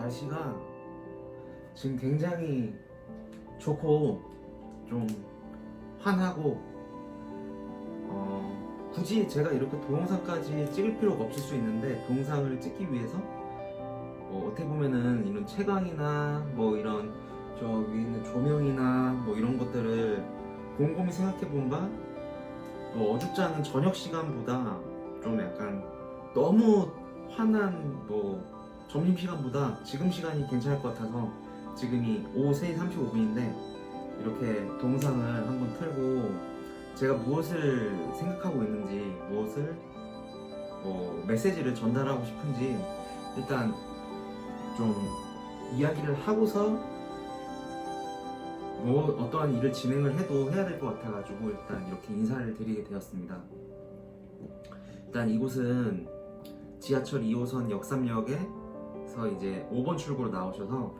날씨가 지금 굉장히 좋고 좀 환하고 굳이 제가 이렇게 동영상까지 찍을 필요가 없을 수 있는데 동영상을 찍기 위해서 어떻게 보면은 이런 채광이나 뭐 이런 저 위에 있는 조명이나 뭐 이런 것들을 곰곰이 생각해 본가 어줍지 않은 저녁 시간보다 좀 약간 너무 환한 뭐 점심시간보다 지금 시간이 괜찮을 것 같아서 지금이 오후 3시 35분인데 이렇게 동영상을 한번 틀고 제가 무엇을 생각하고 있는지 무엇을 메시지를 전달하고 싶은지 일단 좀 이야기를 하고서 어떠한 일을 진행을 해도 해야 될 것 같아가지고 일단 이렇게 인사를 드리게 되었습니다. 일단 이곳은 지하철 2호선 역삼역에서 이제 5번 출구로 나오셔서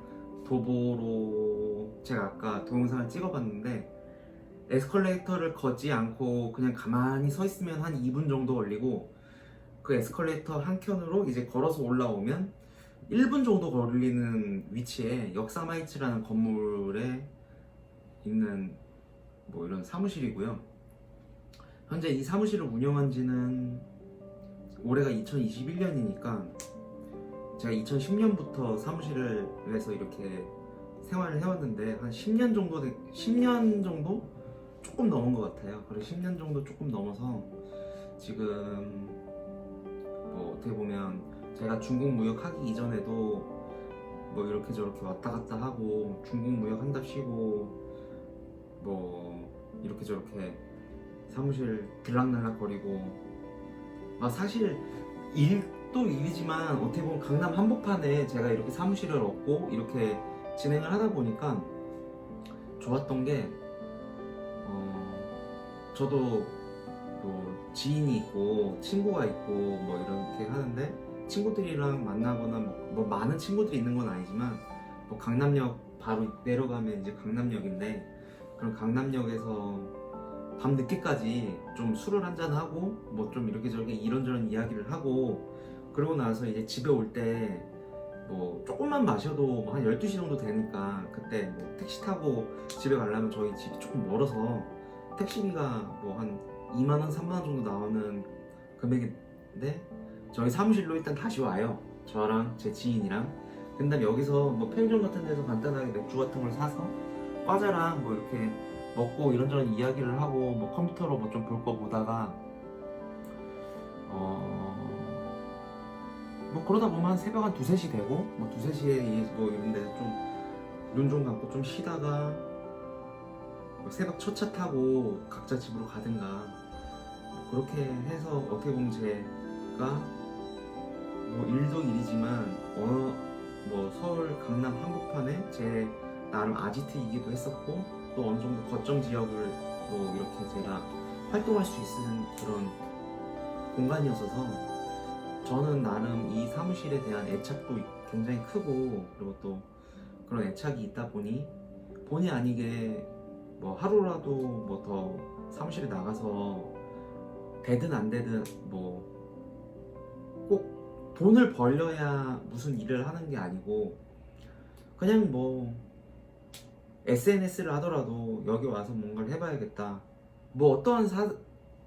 도보로 제가 아까 동영상을 찍어봤는데 에스컬레이터를 걷지 않고 그냥 가만히 서 있으면 한 2분 정도 걸리고 그 에스컬레이터 한 켠으로 이제 걸어서 올라오면 1분 정도 걸리는 위치에 역삼하이츠라는 건물에 있는 뭐 이런 사무실이고요. 현재 이 사무실을 운영한 지는 올해가 2021년이니까 제가 2010년부터 사무실에서 이렇게 생활을 해왔는데 한 10년 정도 조금 넘은 것 같아요. 그래서 10년 정도 조금 넘어서 지금 어떻게 보면 제가 중국 무역 하기 이전에도 뭐 이렇게 저렇게 왔다 갔다 하고 중국 무역 한답시고 뭐 이렇게 저렇게 사무실 들락날락 거리고 사실 일도 일이지만 어떻게 보면 강남 한복판에 제가 이렇게 사무실을 얻고 이렇게 진행을 하다 보니까 좋았던 게 저도 뭐 지인이 있고 친구가 있고 뭐 이렇게 하는데 친구들이랑 만나거나 뭐 많은 친구들이 있는 건 아니지만 뭐 강남역 바로 내려가면 이제 강남역인데 그런 강남역에서 밤 늦게까지 좀 술을 한잔 하고 뭐 좀 이렇게 저렇게 이런저런 이야기를 하고 그러고 나서 이제 집에 올 때 뭐 조금만 마셔도 한 12시 정도 되니까 그때 뭐 택시 타고 집에 가려면 저희 집이 조금 멀어서 택시비가 뭐 한 2만원, 3만원 정도 나오는 금액인데 저희 사무실로 일단 다시 와요. 저랑 제 지인이랑. 근데 여기서 뭐 편의점 같은 데서 간단하게 맥주 같은 걸 사서 과자랑 뭐 이렇게 먹고 이런저런 이야기를 하고 뭐 컴퓨터로 뭐 좀 볼 거 보다가 뭐 그러다 보면 한 새벽 한 2, 3시 되고 뭐 2, 3시에 뭐 이런 데서 좀 눈 좀 감고 좀 쉬다가 뭐 새벽 첫차 타고 각자 집으로 가든가 뭐 그렇게 해서 어떻게 보면 제가 뭐 일도 일이지만 뭐 서울 강남 한복판에 제 나름 아지트이기도 했었고 또 어느 정도 거점 지역을 뭐 이렇게 제가 활동할 수 있는 그런 공간이었어서 저는 나름 이 사무실에 대한 애착도 굉장히 크고 그리고 또 그런 애착이 있다 보니 본의 아니게 뭐 하루라도 뭐 더 사무실에 나가서 되든 안 되든 뭐 꼭 돈을 벌려야 무슨 일을 하는 게 아니고 그냥 뭐 SNS를 하더라도 여기 와서 뭔가를 해봐야겠다. 뭐 어떠한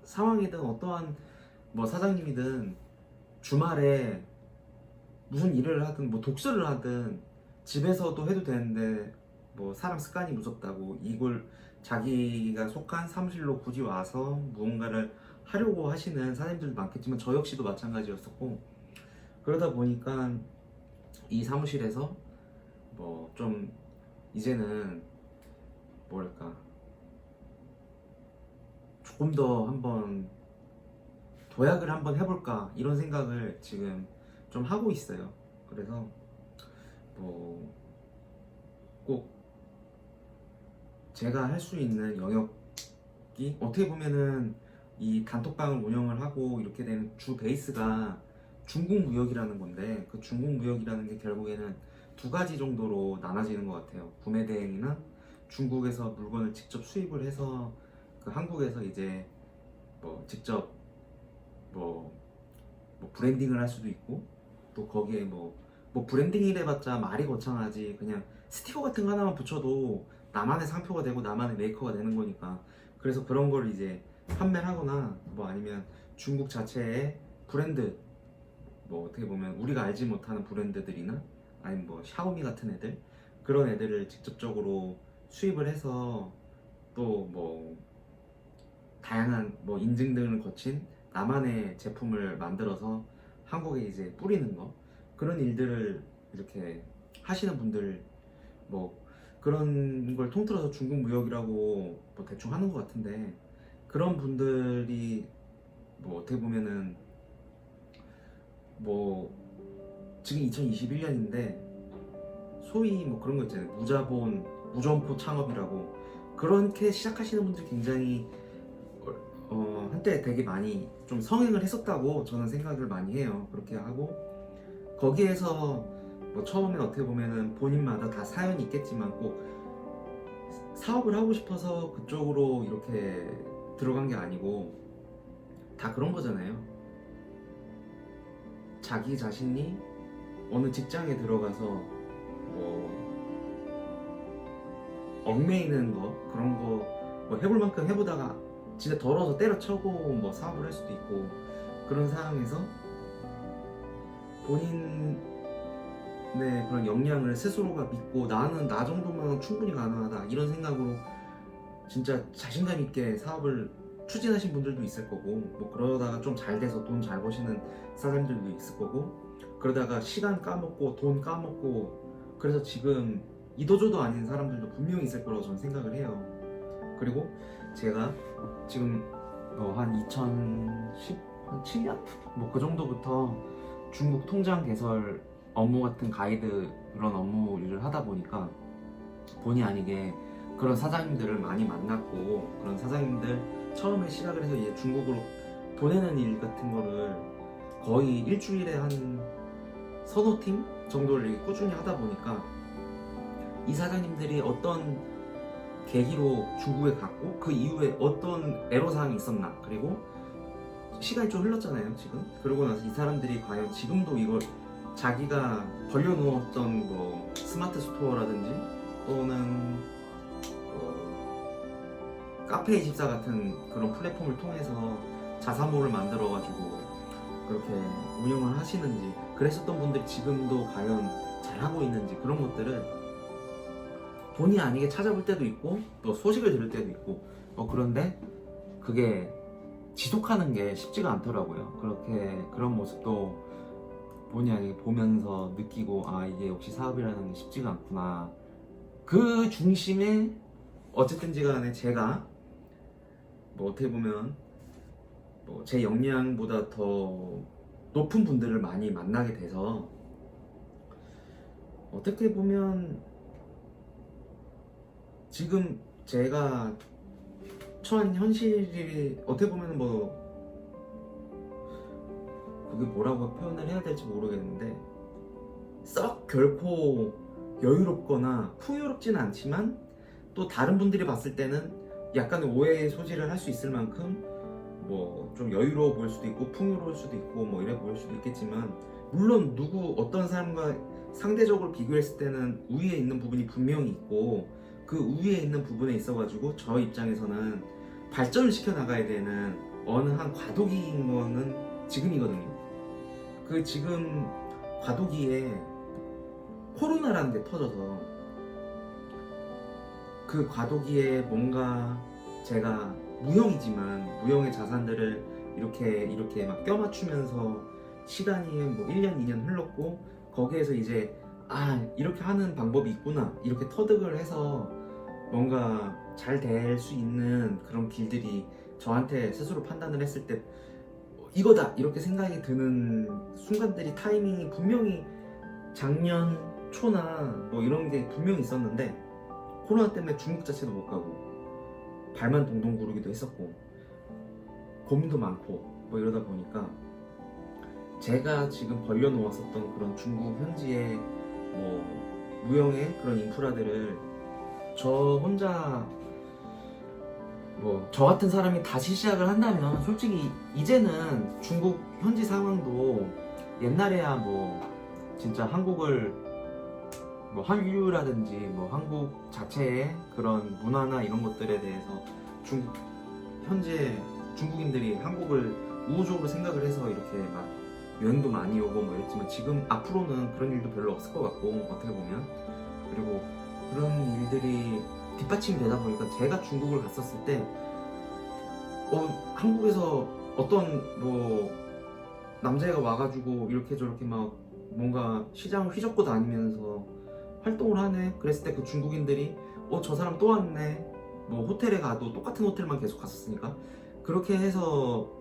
상황이든 어떠한 뭐 사장님이든 주말에 무슨 일을 하든 뭐 독서를 하든 집에서도 해도 되는데 뭐 사람 습관이 무섭다고 이걸 자기가 속한 사무실로 굳이 와서 무언가를 하려고 하시는 사장님들도 많겠지만 저 역시도 마찬가지였었고 그러다 보니까 이 사무실에서 뭐 좀 이제는 뭐랄까 조금 더 한번 도약을 한번 해볼까 이런 생각을 지금 좀 하고 있어요. 그래서 뭐 꼭 제가 할 수 있는 영역이 어떻게 보면은 이 단톡방을 운영을 하고 이렇게 되는 주 베이스가 중국 무역이라는 건데 그 중국 무역이라는 게 결국에는 두 가지 정도로 나눠지는 것 같아요. 구매 대행이나 중국에서 물건을 직접 수입을 해서 그 한국에서 이제 뭐 직접 뭐 브랜딩을 할 수도 있고 또 거기에 뭐 뭐 브랜딩이래 봤자 말이 거창하지. 그냥 스티커 같은 거 하나만 붙여도 나만의 상표가 되고 나만의 메이커가 되는 거니까. 그래서 그런 걸 이제 판매를 하거나 뭐 아니면 중국 자체의 브랜드, 뭐 어떻게 보면 우리가 알지 못하는 브랜드들이나 아니면 뭐 샤오미 같은 애들, 그런 애들을 직접적으로 수입을 해서 또 뭐 다양한 뭐 인증 등을 거친 나만의 제품을 만들어서 한국에 이제 뿌리는 거, 그런 일들을 이렇게 하시는 분들, 뭐 그런 걸 통틀어서 중국 무역이라고 뭐 대충 하는 것 같은데, 그런 분들이 뭐 어떻게 보면은 뭐 지금 2021년인데 소위 뭐 그런 거 있잖아요. 무자본 무점포 창업이라고, 그렇게 시작하시는 분들이 굉장히 한때 되게 많이 좀 성행을 했었다고 저는 생각을 많이 해요. 그렇게 하고 거기에서 뭐 처음엔 어떻게 보면은 본인마다 다 사연이 있겠지만 꼭 사업을 하고 싶어서 그쪽으로 이렇게 들어간 게 아니고 다 그런 거잖아요. 자기 자신이 어느 직장에 들어가서 뭐 얽매이는 거, 그런 거 뭐 해볼 만큼 해보다가 진짜 더러워서 때려쳐고 뭐 사업을 할 수도 있고, 그런 상황에서 본인의 그런 역량을 스스로가 믿고 나는 나 정도면 충분히 가능하다 이런 생각으로 진짜 자신감 있게 사업을 추진하신 분들도 있을 거고, 뭐 그러다가 좀 잘 돼서 돈 잘 버시는 사장님들도 있을 거고, 그러다가 시간 까먹고 돈 까먹고 그래서 지금 이도저도 아닌 사람들도 분명히 있을 거라고 저는 생각을 해요. 그리고 제가 지금 한 2017년 뭐 그 정도부터 중국 통장 개설 업무 같은 가이드 그런 업무 일을 하다 보니까 본의 아니게 그런 사장님들을 많이 만났고, 그런 사장님들 처음에 시작을 해서 이제 중국으로 보내는 일 같은 거를 거의 일주일에 한 서너 팀 정도를 이렇게 꾸준히 하다 보니까 이 사장님들이 어떤 계기로 중국에 갔고 그 이후에 어떤 애로사항이 있었나, 그리고 시간이 좀 흘렀잖아요 지금. 그러고 나서 이 사람들이 과연 지금도 이걸 자기가 벌려놓았던 뭐 스마트 스토어라든지 또는 카페24 같은 그런 플랫폼을 통해서 자사모를 만들어가지고 그렇게 운영을 하시는지, 그랬었던 분들이 지금도 과연 잘하고 있는지, 그런 것들을 본의 아니게 찾아볼 때도 있고 또 소식을 들을 때도 있고 그런데 그게 지속하는 게 쉽지가 않더라고요. 그렇게 그런 모습도 본의 아니게 보면서 느끼고, 아 이게 역시 사업이라는 게 쉽지가 않구나. 그 중심에 어쨌든지 간에 제가 뭐 어떻게 보면 뭐 제 역량보다 더 높은 분들을 많이 만나게 돼서 어떻게 보면 지금 제가 처한 현실이 어떻게 보면 뭐 그게 뭐라고 표현을 해야 될지 모르겠는데 썩 결코 여유롭거나 풍요롭지는 않지만 또 다른 분들이 봤을 때는 약간의 오해의 소지를 할 수 있을 만큼 뭐 좀 여유로워 보일 수도 있고 풍요로울 수도 있고 뭐 이래 보일 수도 있겠지만, 물론 누구 어떤 사람과 상대적으로 비교했을 때는 우위에 있는 부분이 분명히 있고 그 우위에 있는 부분에 있어가지고 저 입장에서는 발전을 시켜 나가야 되는 어느 한 과도기인 거는 지금이거든요. 그 지금 과도기에 코로나라는 게 터져서 그 과도기에 뭔가 제가 무형이지만 무형의 자산들을 이렇게 막 껴맞추면서 시간이 뭐 1년 2년 흘렀고, 거기에서 이제 이렇게 하는 방법이 있구나 이렇게 터득을 해서 뭔가 잘 될 수 있는 그런 길들이 저한테 스스로 판단을 했을 때 이거다 이렇게 생각이 드는 순간들이, 타이밍이 분명히 작년 초나 뭐 이런 게 분명히 있었는데, 코로나 때문에 중국 자체도 못 가고 발만 동동 구르기도 했었고 고민도 많고 뭐 이러다 보니까 제가 지금 벌려놓았었던 그런 중국 현지의 뭐 무형의 그런 인프라들을 저 혼자 뭐 저 같은 사람이 다시 시작을 한다면 솔직히 이제는 중국 현지 상황도 옛날에야 뭐 진짜 한국을 뭐 한류라든지 뭐 한국 자체의 그런 문화나 이런 것들에 대해서 현재 중국인들이 한국을 우호적으로 생각을 해서 이렇게 막 여행도 많이 오고 뭐 이랬지만 지금 앞으로는 그런 일도 별로 없을 것 같고 어떻게 보면 그리고 그런 일들이 뒷받침이 되다 보니까 제가 중국을 갔었을 때 한국에서 어떤 뭐 남자애가 와가지고 이렇게 저렇게 막 뭔가 시장을 휘젓고 다니면서 활동을 하네. 그랬을 때 그 중국인들이 저 사람 또 왔네. 뭐 호텔에 가도 똑같은 호텔만 계속 갔었으니까 그렇게 해서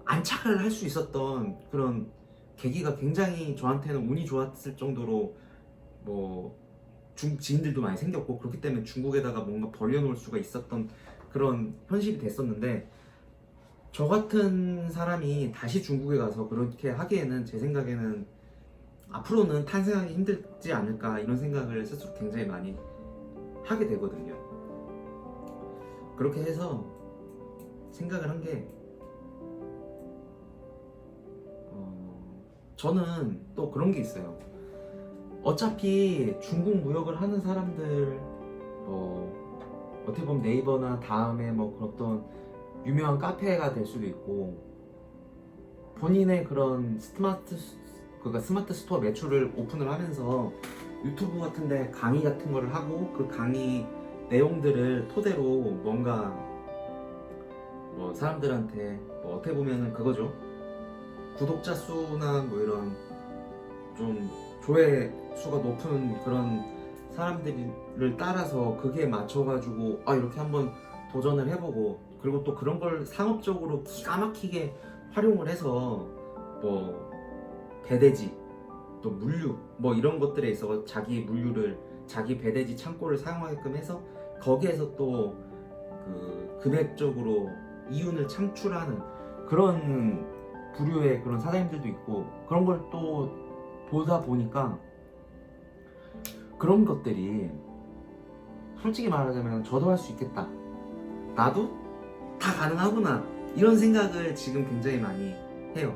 안착을 할 수 있었던 그런 계기가 굉장히 저한테는 운이 좋았을 정도로 뭐 중국 지인들도 많이 생겼고 그렇기 때문에 중국에다가 뭔가 벌려놓을 수가 있었던 그런 현실이 됐었는데 저 같은 사람이 다시 중국에 가서 그렇게 하기에는 제 생각에는 앞으로는 탄생하기 힘들지 않을까 이런 생각을 스스로 굉장히 많이 하게 되거든요. 그렇게 해서 생각을 한 게 저는 또 그런 게 있어요. 어차피 중국 무역을 하는 사람들 뭐 어떻게 보면 네이버나 다음에 뭐 어떤 유명한 카페가 될 수도 있고 본인의 그런 스마트 스토어 매출을 오픈을 하면서 유튜브 같은데 강의 같은 거를 하고 그 강의 내용들을 토대로 뭔가 뭐 사람들한테 뭐 어떻게 보면은 그거죠. 구독자 수나 뭐 이런 좀 조회수가 높은 그런 사람들을 따라서 그게 맞춰가지고 이렇게 한번 도전을 해보고 그리고 또 그런 걸 상업적으로 기가 막히게 활용을 해서 뭐 배대지 또 물류 뭐 이런 것들에 있어 자기 물류를 자기 배대지 창고를 사용하게끔 해서 거기에서 또 그 금액적으로 이윤을 창출하는 그런 부류의 그런 사장님들도 있고 그런 걸 또 보다 보니까 그런 것들이 솔직히 말하자면 저도 할 수 있겠다. 나도 다 가능하구나. 이런 생각을 지금 굉장히 많이 해요.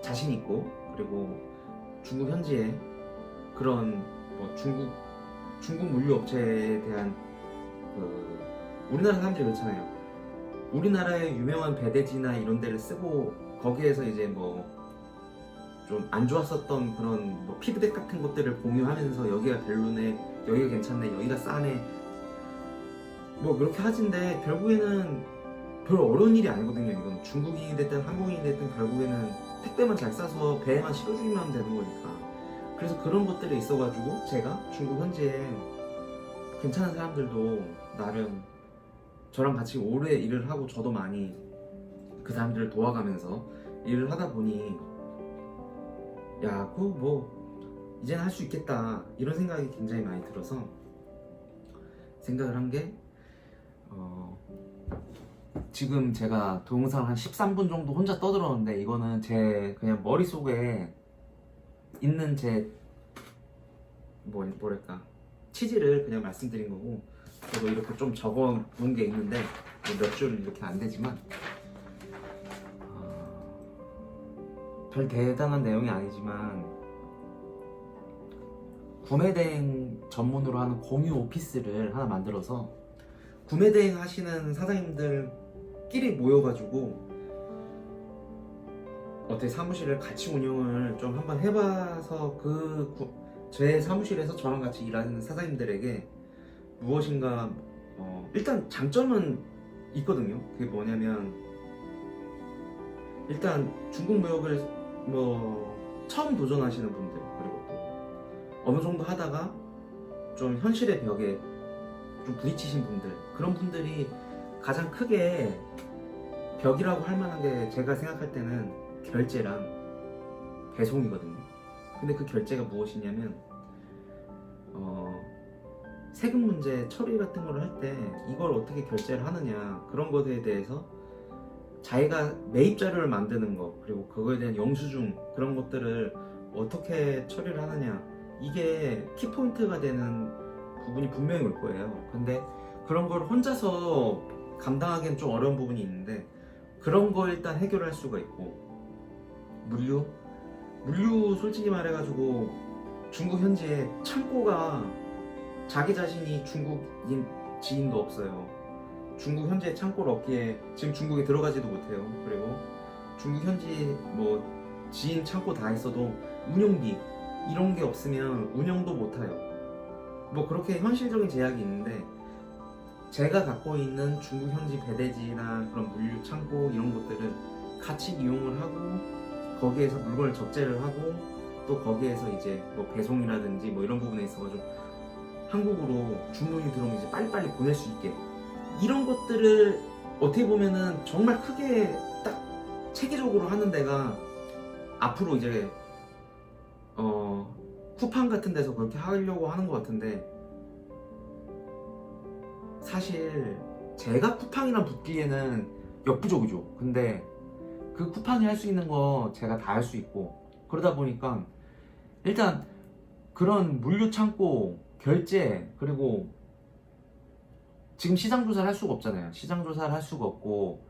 자신 있고 그리고 중국 현지에 그런 뭐 중국 물류 업체에 대한 우리나라 사람들이 그렇잖아요. 우리나라의 유명한 배대지나 이런 데를 쓰고 거기에서 이제 뭐 좀 안 좋았었던 그런 뭐 피드백 같은 것들을 공유하면서 여기가 별로네, 여기가 괜찮네, 여기가 싸네 뭐 그렇게 하진데 결국에는 별 어려운 일이 아니거든요. 이건 중국인이 됐든 한국인이 됐든 결국에는 택배만 잘 싸서 배에만 실어주기만 하면 되는 거니까. 그래서 그런 것들이 있어가지고 제가 중국 현지에 괜찮은 사람들도 나름 저랑 같이 오래 일을 하고 저도 많이 그 사람들을 도와가면서 일을 하다 보니 야, 그거 뭐 이제는 할 수 있겠다 이런 생각이 굉장히 많이 들어서 생각을 한 게 지금 제가 동영상 한 13분 정도 혼자 떠들었는데 이거는 제 그냥 머릿속에 있는 제 뭐랄까 취지를 그냥 말씀드린 거고 저도 이렇게 좀 적어 놓은 게 있는데 몇 줄 이렇게 안 되지만 별 대단한 내용이 아니지만 구매대행 전문으로 하는 공유 오피스를 하나 만들어서 구매대행 하시는 사장님들끼리 모여가지고 어떻게 사무실을 같이 운영을 좀 한번 해봐서 제 사무실에서 저랑 같이 일하는 사장님들에게 무엇인가 일단 장점은 있거든요. 그게 뭐냐면 일단 중국 무역을 처음 도전하시는 분들 그리고 또 어느 정도 하다가 좀 현실의 벽에 좀 부딪히신 분들 그런 분들이 가장 크게 벽이라고 할 만한 게 제가 생각할 때는 결제랑 배송이거든요. 근데 그 결제가 무엇이냐면 세금 문제 처리 같은 걸 할 때 이걸 어떻게 결제를 하느냐 그런 것에 대해서 자기가 매입 자료를 만드는 거 그리고 그거에 대한 영수증 그런 것들을 어떻게 처리를 하느냐 이게 키포인트가 되는 부분이 분명히 올 거예요. 근데 그런 걸 혼자서 감당하기엔 좀 어려운 부분이 있는데 그런 거 일단 해결할 수가 있고 물류 물류 솔직히 말해가지고 중국 현지에 창고가 자기 자신이 중국인 지인도 없어요. 중국 현지에 창고를 없기에 지금 중국에 들어가지도 못해요. 그리고 중국 현지 뭐 지인 창고 다 있어도 운영비 이런 게 없으면 운영도 못해요. 뭐 그렇게 현실적인 제약이 있는데 제가 갖고 있는 중국 현지 배대지나 그런 물류 창고 이런 것들을 같이 이용을 하고 거기에서 물건을 적재를 하고 또 거기에서 이제 뭐 배송이라든지 뭐 이런 부분에 있어가지고 한국으로 주문이 들어오면 이제 빨리빨리 보낼 수 있게 이런 것들을 어떻게 보면은 정말 크게 딱 체계적으로 하는 데가 앞으로 이제 쿠팡 같은 데서 그렇게 하려고 하는 것 같은데 사실 제가 쿠팡이랑 붙기에는 역부족이죠. 근데 그 쿠팡이 할 수 있는 거 제가 다 할 수 있고 그러다 보니까 일단 그런 물류 창고 결제 그리고 지금 시장 조사를 할 수가 없잖아요. 시장 조사를 할 수가 없고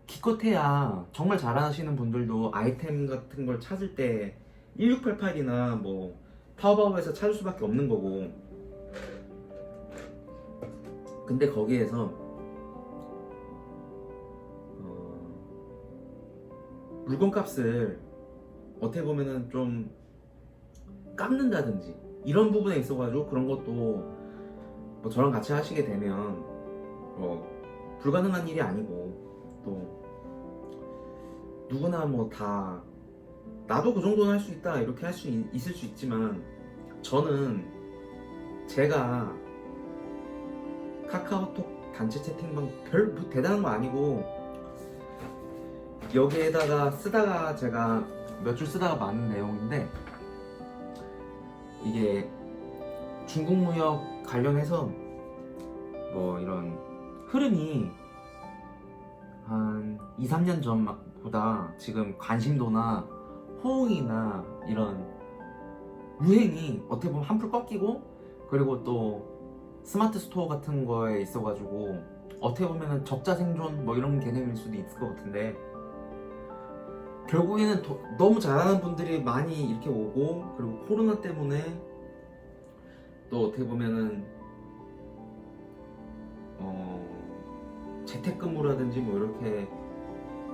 기껏해야 정말 잘하시는 분들도 아이템 같은 걸 찾을 때 1688이나 뭐 타오바오에서 찾을 수밖에 없는 거고 근데 거기에서 물건값을 어떻게 보면은 좀 깎는다든지 이런 부분에 있어가지고 그런 것도 뭐 저랑 같이 하시게 되면 뭐 불가능한 일이 아니고 또 누구나 뭐 다 나도 그 정도는 할 수 있다 이렇게 할 수 있을 수 있지만 저는 제가 카카오톡 단체 채팅방 별 대단한 거 아니고 여기에다가 쓰다가 제가 몇 줄 쓰다가 많은 내용인데 이게 중국 무역 관련해서 뭐 이런 흐름이 한 2, 3년 전보다 지금 관심도나 호응이나 이런 유행이 어떻게 보면 한풀 꺾이고 그리고 또 스마트 스토어 같은 거에 있어가지고 어떻게 보면은 적자 생존 뭐 이런 개념일 수도 있을 것 같은데 결국에는 너무 잘하는 분들이 많이 이렇게 오고 그리고 코로나 때문에 또 어떻게 보면은 재택근무라든지 뭐 이렇게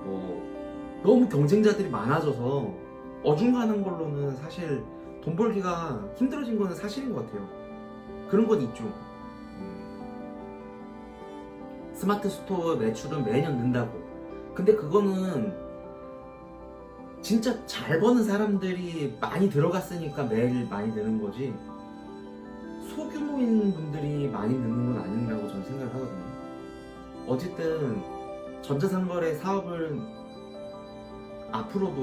뭐 너무 경쟁자들이 많아져서 어중간한 걸로는 사실 돈 벌기가 힘들어진 거는 사실인 것 같아요. 그런 건 있죠. 스마트 스토어 매출은 매년 는다고. 근데 그거는 진짜 잘 버는 사람들이 많이 들어갔으니까 매일 많이 느는 거지 소규모인 분들이 많이 느는 건 아닌다고 저는 생각을 하거든요. 어쨌든 전자상거래 사업은 앞으로도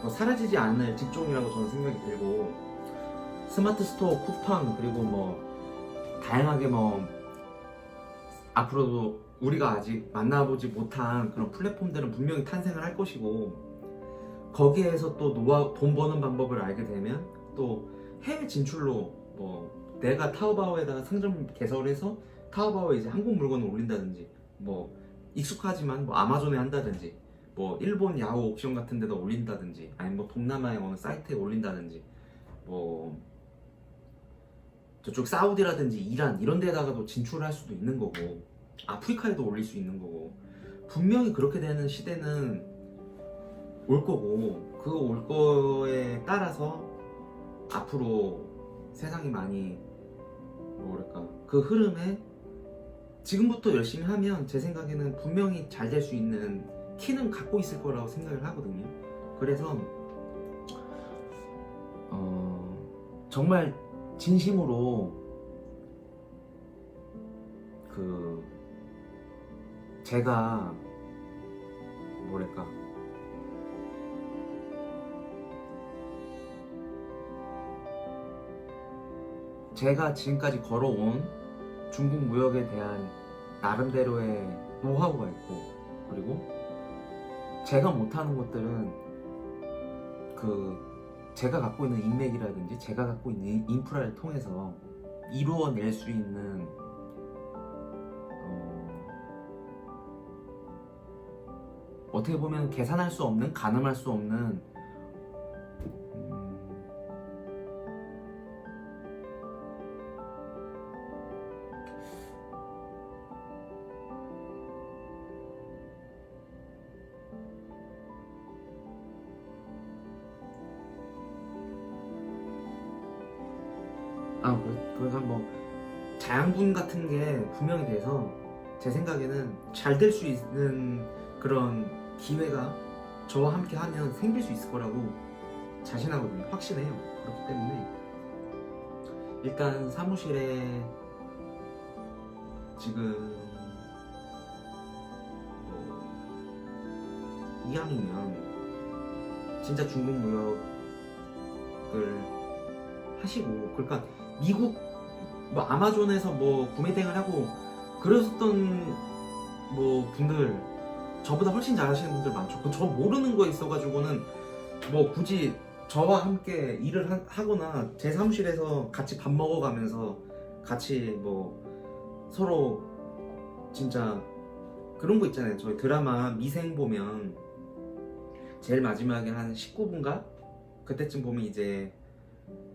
뭐 사라지지 않을 직종이라고 저는 생각이 들고 스마트 스토어, 쿠팡 그리고 뭐 다양하게 뭐 앞으로도 우리가 아직 만나보지 못한 그런 플랫폼들은 분명히 탄생을 할 것이고 거기에서 또 돈 버는 방법을 알게 되면 또 해외 진출로 뭐 내가 타오바오에다가 상점 개설해서 타오바오에 이제 한국 물건을 올린다든지 뭐 익숙하지만 뭐 아마존에 한다든지 뭐 일본 야후 옥션 같은 데다 올린다든지 아니면 뭐 동남아의 어느 사이트에 올린다든지 뭐 저쪽 사우디라든지 이란 이런 데다가도 진출할 수도 있는 거고 아프리카에도 올릴 수 있는 거고 분명히 그렇게 되는 시대는 올 거고 그 올 거에 따라서 앞으로 세상이 많이 뭐랄까 그 흐름에 지금부터 열심히 하면 제 생각에는 분명히 잘 될 수 있는 키는 갖고 있을 거라고 생각을 하거든요. 그래서 정말 진심으로 그 제가 뭐랄까 제가 지금까지 걸어온 중국 무역에 대한 나름대로의 노하우가 있고 그리고 제가 못하는 것들은 그 제가 갖고 있는 인맥이라든지 제가 갖고 있는 인프라를 통해서 이루어낼 수 있는 어떻게 보면 계산할 수 없는 가늠할 수 없는 그러니까 뭐 자양분 같은 게 분명히 돼서 제 생각에는 잘 될 수 있는 그런 기회가 저와 함께 하면 생길 수 있을 거라고 자신하거든요. 확신해요. 그렇기 때문에 일단 사무실에 지금 이왕이면 진짜 중국 무역을 하시고, 그러니까 미국 뭐 아마존에서 뭐 구매 대행을 하고 그러셨던 뭐 분들 저보다 훨씬 잘하시는 분들 많죠. 저 모르는 거 있어가지고는 뭐 굳이 저와 함께 일을 하거나 제 사무실에서 같이 밥 먹어가면서 같이 뭐 서로 진짜 그런 거 있잖아요. 저희 드라마 미생 보면 제일 마지막에 한 19분가 그때쯤 보면 이제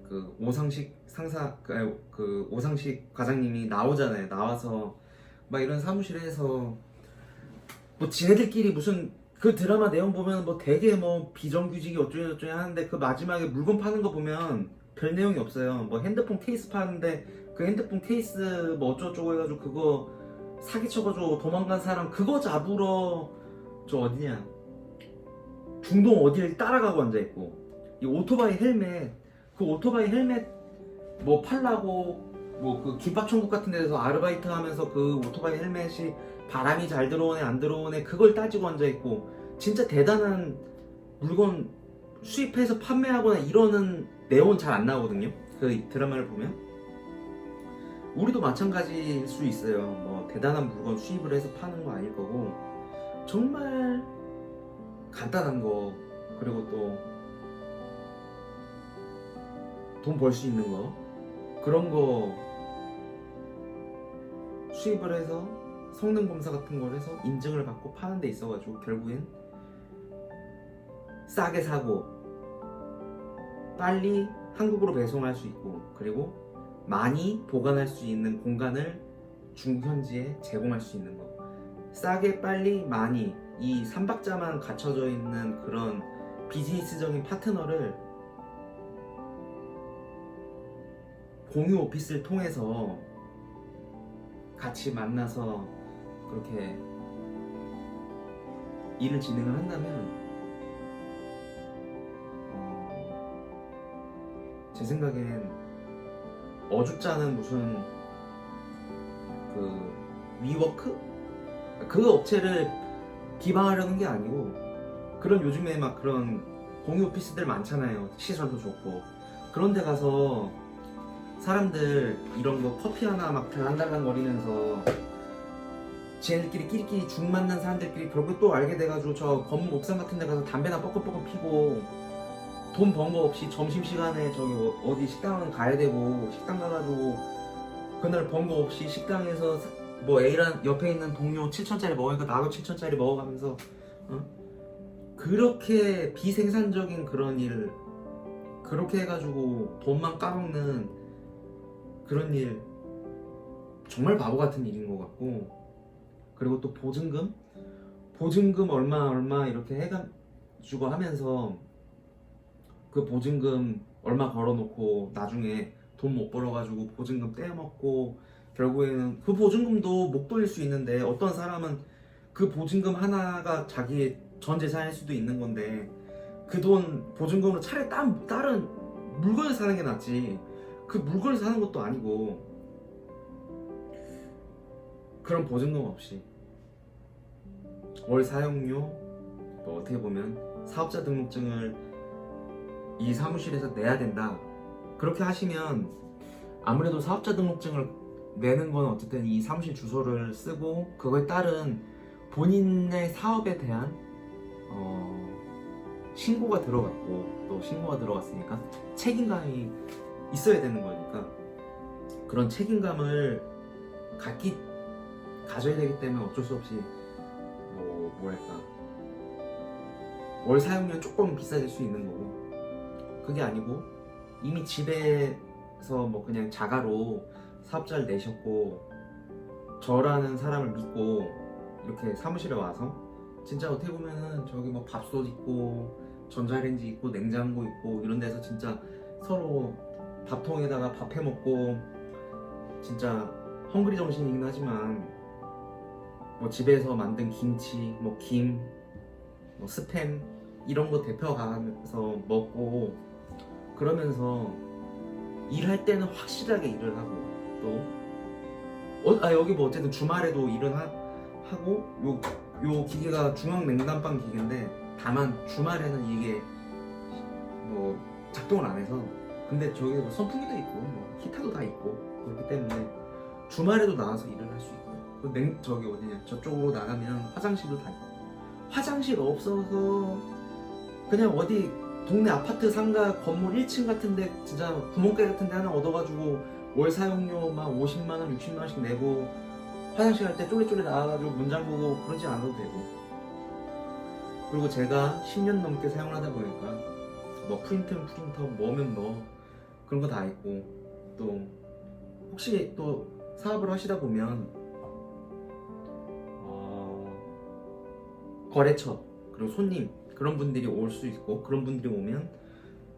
그 오상식 상사 그 오상식 과장님이 나오잖아요. 나와서 막 이런 사무실에서 뭐 지네들끼리 무슨 그 드라마 내용 보면 뭐 되게 뭐 비정규직이 어쩌고저쩌고 하는데 그 마지막에 물건 파는 거 보면 별 내용이 없어요. 뭐 핸드폰 케이스 파는데 그 핸드폰 케이스 뭐 어쩌고저쩌고 해가지고 그거 사기쳐가지고 도망간 사람 그거 잡으러 저 어디냐 중동 어디를 따라가고 앉아있고, 이 오토바이 헬멧 그 오토바이 헬멧 뭐 팔라고 뭐 그 김밥천국 같은 데서 아르바이트 하면서 그 오토바이 헬멧이 바람이 잘 들어오네 안 들어오네 그걸 따지고 앉아있고, 진짜 대단한 물건 수입해서 판매하거나 이러는 내용은 잘 안 나오거든요. 그 드라마를 보면 우리도 마찬가지일 수 있어요. 뭐 대단한 물건 수입을 해서 파는 거 아닐 거고 정말 간단한 거, 그리고 또 돈 벌 수 있는 거, 그런 거 수입을 해서 성능검사 같은 걸 해서 인증을 받고 파는 데 있어가지고 결국엔 싸게 사고 빨리 한국으로 배송할 수 있고, 그리고 많이 보관할 수 있는 공간을 중국 현지에 제공할 수 있는 거, 싸게 빨리 많이 이 3박자만 갖춰져 있는 그런 비즈니스적인 파트너를 공유 오피스를 통해서 같이 만나서 그렇게 일을 진행을 한다면 제 생각엔 어줍지 않은 무슨 그 위워크? 그 업체를 비방하려는 게 아니고, 그런 요즘에 막 그런 공유 오피스들 많잖아요. 시설도 좋고 그런 데 가서 사람들 이런 거 커피 하나 막 달랑달랑 거리면서 쟤네들끼리 끼리끼리 죽 맞는 사람들끼리 결국 또 알게 돼가지고 저 검은 옥상 같은 데 가서 담배나 뻐끔뻐끔 피고 돈 번 거 없이 점심시간에 저기 어디 식당은 가야 되고, 식당 가가지고 그날 번 거 없이 식당에서 뭐 A란 옆에 있는 동료 7천짜리 먹으니까 나도 7천짜리 먹어가면서 그렇게 비생산적인 그런 일 그렇게 해가지고 돈만 까먹는 그런 일 정말 바보 같은 일인 것 같고, 그리고 또 보증금 얼마 이렇게 해가지고 하면서 그 보증금 얼마 걸어놓고 나중에 돈 못 벌어가지고 보증금 떼어먹고 결국에는 그 보증금도 못 돌릴 수 있는데, 어떤 사람은 그 보증금 하나가 자기 전 재산일 수도 있는 건데 그 돈 보증금으로 차라리 다른 물건을 사는 게 낫지, 그 물건을 사는 것도 아니고 그런 보증금 없이 월 사용료 또 어떻게 보면 사업자 등록증을 이 사무실에서 내야 된다, 그렇게 하시면 아무래도 사업자 등록증을 내는 건 어쨌든 이 사무실 주소를 쓰고 그거에 따른 본인의 사업에 대한 신고가 들어갔고, 또 신고가 들어갔으니까 책임감이 있어야 되는 거니까 그런 책임감을 가져야 되기 때문에 어쩔 수 없이 뭐랄까 월 사용료 조금 비싸질 수 있는 거고, 그게 아니고 이미 집에서 뭐 그냥 자가로 사업자를 내셨고 저라는 사람을 믿고 이렇게 사무실에 와서 진짜 어떻게 보면은 저기 뭐 밥솥 있고 전자레인지 있고 냉장고 있고 이런 데서 진짜 서로 밥통에다가 밥 해 먹고 진짜 헝그리 정신이긴 하지만 뭐 집에서 만든 김치, 뭐 김, 뭐 스팸 이런 거 데펴가면서 먹고 그러면서 일할 때는 확실하게 일을 하고 또 여기 뭐 어쨌든 주말에도 일을 하고 요 기계가 중앙 냉난방 기계인데 다만 주말에는 이게 뭐 작동을 안 해서 근데 저기 뭐 선풍기도 있고 뭐 히터도 다 있고 그렇기 때문에 주말에도 나와서 일을 할 수 있고 저기 어디냐 저쪽으로 나가면 화장실도 다 있고 화장실 없어서 그냥 어디 동네 아파트 상가 건물 1층 같은데 진짜 구멍가게 같은데 하나 얻어가지고 월 사용료 막 50만원 60만원씩 내고 화장실 갈 때 쫄래쫄래 나와가지고 문 잠그고 그러지 않아도 되고 그리고 제가 10년 넘게 사용을 하다 보니까 뭐 프린트는 프린터 뭐면 뭐 그런 거 다 있고 또 혹시 또 사업을 하시다 보면 거래처 그리고 손님 그런 분들이 올 수 있고 그런 분들이 오면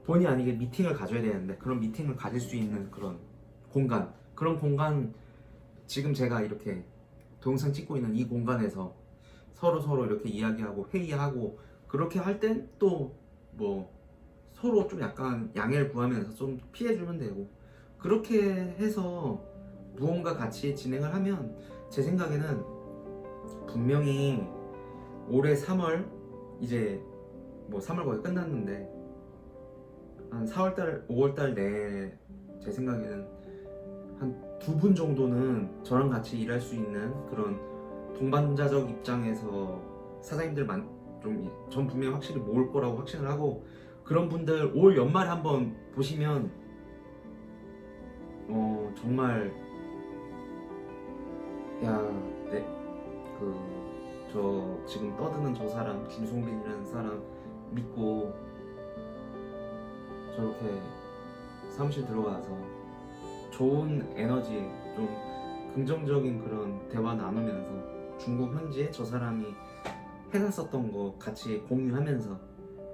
본의 아니게 미팅을 가져야 되는데 그런 미팅을 가질 수 있는 그런 공간 지금 제가 이렇게 동영상 찍고 있는 이 공간에서 서로 이렇게 이야기하고 회의하고 그렇게 할 땐 또 뭐 서로 좀 약간 양해를 구하면서 좀 피해주면 되고 그렇게 해서 무언가 같이 진행을 하면 제 생각에는 분명히 올해 3월 이제 뭐 3월 거의 끝났는데 한 4월달 5월달 내에 제 생각에는 한 2분 정도는 저랑 같이 일할 수 있는 그런 동반자적 입장에서 사장님들 전 분명히 확실히 모을 거라고 확신을 하고 그런 분들 올 연말에 한번 보시면 정말 저 지금 떠드는 저 사람 김송빈이라는 사람 믿고 저렇게 사무실 들어가서 좋은 에너지 좀 긍정적인 그런 대화 나누면서 중국 현지에 저 사람이 해놨었던 거 같이 공유하면서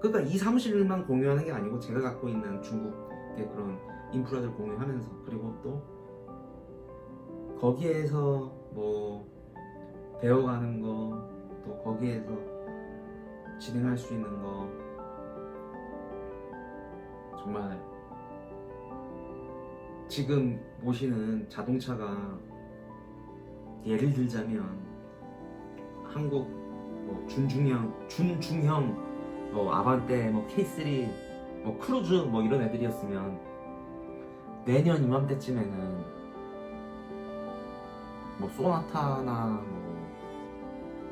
그러니까 이 사무실만 공유하는 게 아니고 제가 갖고 있는 중국의 그런 인프라들 공유하면서 그리고 또 거기에서 뭐 배워가는 거 또 거기에서 진행할 수 있는 거 정말 지금 보시는 자동차가 예를 들자면 한국 뭐 준중형 뭐 아반떼 뭐 K3 뭐 크루즈 뭐 이런 애들이었으면 내년 이맘때쯤에는 뭐 소나타나 뭐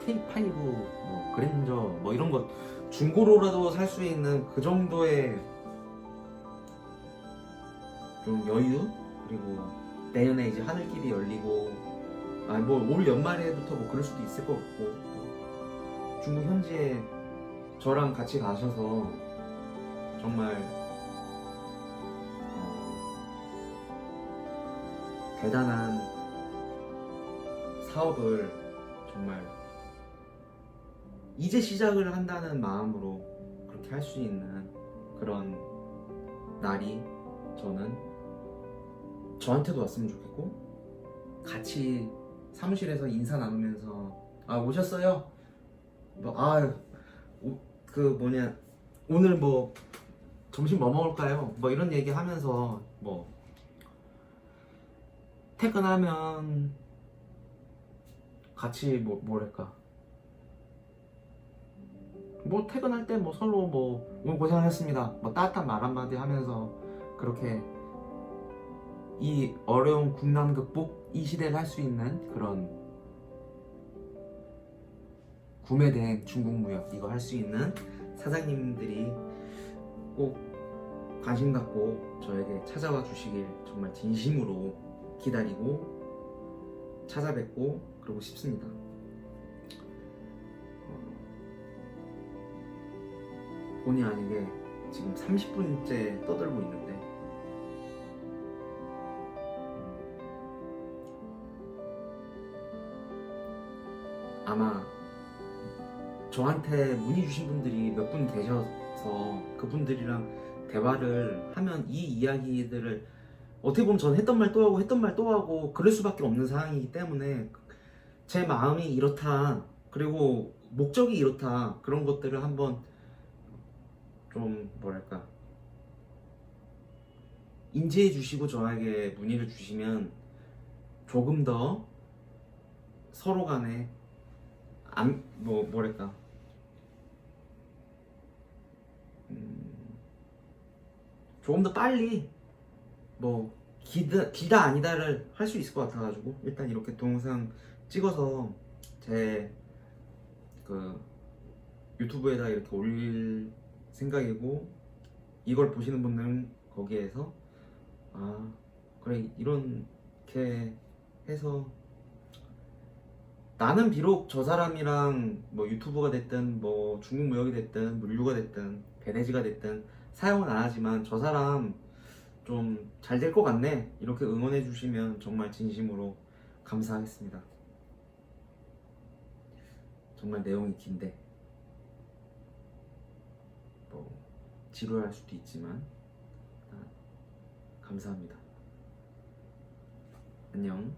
K5 뭐 그랜저 뭐 이런 것 중고로라도 살 수 있는 그 정도의 좀 여유 그리고 내년에 이제 하늘길이 열리고 뭐 올 연말에부터 뭐 그럴 수도 있을 것 같고 중국 현지에 저랑 같이 가셔서 정말 대단한 사업을 정말 이제 시작을 한다는 마음으로 그렇게 할 수 있는 그런 날이 저는 저한테도 왔으면 좋겠고 같이 사무실에서 인사 나누면서 오셨어요? 오늘 뭐 점심 뭐 먹을까요? 뭐 이런 얘기 하면서 뭐 퇴근하면 같이 뭐랄까 뭐 퇴근할 때 뭐 서로 뭐 오늘 고생하셨습니다 뭐 따뜻한 말 한마디 하면서 그렇게 이 어려운 국난 극복 이 시대를 할 수 있는 그런 구매 대행 중국 무역 이거 할 수 있는 사장님들이 꼭 관심 갖고 저에게 찾아와 주시길 정말 진심으로 기다리고 찾아뵙고 그러고 싶습니다. 본의 아니게 지금 30분째 떠들고 있는데 아마 저한테 문의 주신 분들이 몇 분 계셔서 그분들이랑 대화를 하면 이 이야기들을 어떻게 보면 전 했던 말 또 하고 했던 말 또 하고 그럴 수밖에 없는 상황이기 때문에 제 마음이 이렇다, 그리고 목적이 이렇다, 그런 것들을 한번 좀 뭐랄까 인지해 주시고 저에게 문의를 주시면 조금 더 서로 간에 뭐랄까 조금 더 빨리 뭐 기다 아니다를 할 수 있을 것 같아가지고 일단 이렇게 동영상 찍어서 제 그 유튜브에다 이렇게 올릴 생각이고, 이걸 보시는 분들은 거기에서 아 그래 이렇게 해서 나는 비록 저 사람이랑 뭐 유튜브가 됐든 뭐 중국 무역이 됐든 물류가 됐든 배대지가 됐든 사용은 안 하지만 저 사람 좀 잘 될 것 같네, 이렇게 응원해 주시면 정말 진심으로 감사하겠습니다. 정말 내용이 긴데 뭐 지루할 수도 있지만 감사합니다. 안녕.